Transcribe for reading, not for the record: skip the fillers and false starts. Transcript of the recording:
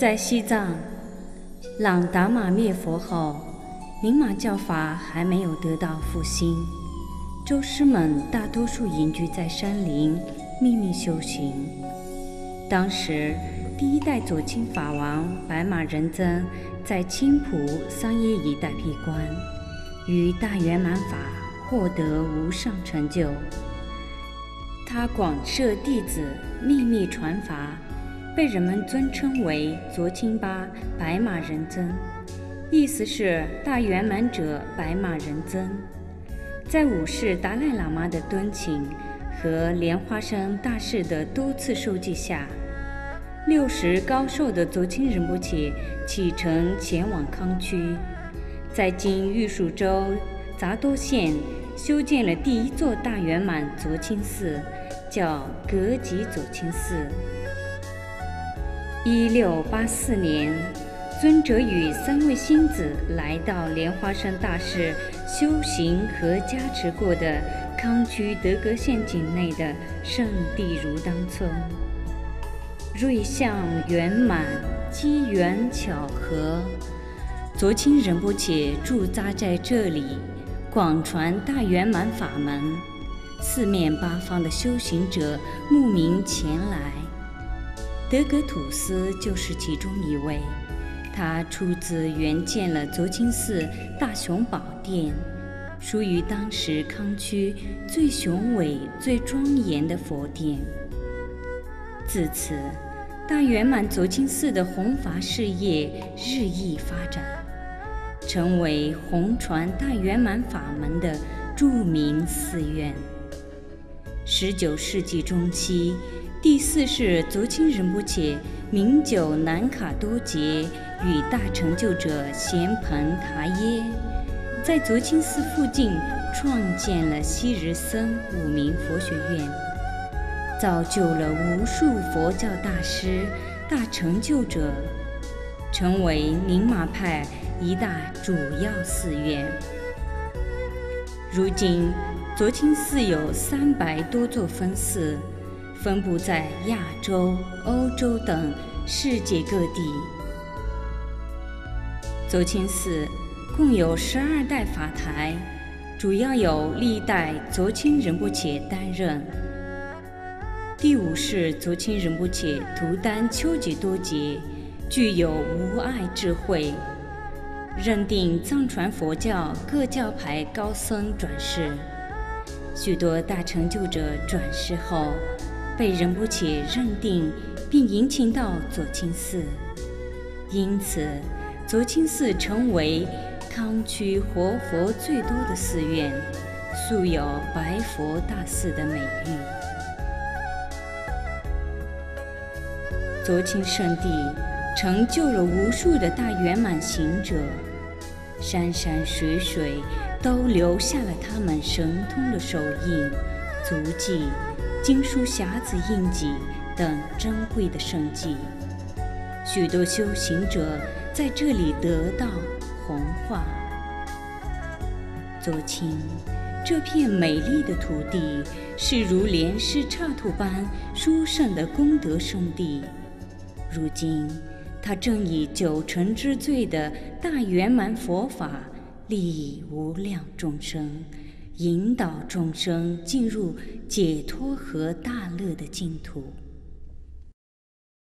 在西藏，朗达玛灭佛后，宁玛教法还没有得到复兴，咒师们大多数隐居在山林，秘密修行。当时，第一代左倾法王白马仁增在青浦桑耶一带闭关，于大圆满法获得无上成就。他广摄弟子，秘密传法，被人们尊称为左倾巴白马仁增，意思是大圆满者白马仁增。在五世达赖喇嘛的敦请和莲花生大士的多次授记下，60高寿的左倾仁波切启程前往康区，在今玉树州杂多县修建了第一座大圆满左倾寺，叫格吉左倾寺。1684年，尊者与3位星子来到莲花生大士修行和加持过的康区德格县境内的圣地如当村。瑞相圆满，机缘巧合，左倾仁波切驻扎在这里，广传大圆满法门，四面八方的修行者慕名前来。德格土司就是其中一位，他出资援建了左倾寺大雄宝殿，属于当时康区最雄伟、最庄严的佛殿。自此，大圆满左倾寺的弘法事业日益发展，成为弘传大圆满法门的著名寺院。19世纪中期，第4世左倾仁波切名久南卡多杰与大成就者贤彭塔耶，在左倾寺附近创建了昔日僧武明佛学院，造就了无数佛教大师、大成就者，成为宁玛派一大主要寺院。如今，左倾寺有300多座分寺，分布在亚洲、欧洲等世界各地。左倾寺共有12代法台，主要由历代左倾仁波切担任。第5世左倾仁波切图丹丘吉多杰具有无碍智慧，认定藏传佛教各教派高僧转世，许多大成就者转世后被仁波切认定并迎请到左倾寺，因此左倾寺成为康区活佛最多的寺院，素有白佛大寺的美誉。左倾圣地成就了无数的大圆满行者，山山水水都留下了他们神通的手印、足迹、经书匣子印记等珍贵的圣迹。许多修行者在这里得到弘化。左倾这片美丽的土地是如莲师刹土般殊胜的功德圣地，如今它正以9成之最的大圆满佛法利益无量众生，引导众生进入解脱和大乐的净土。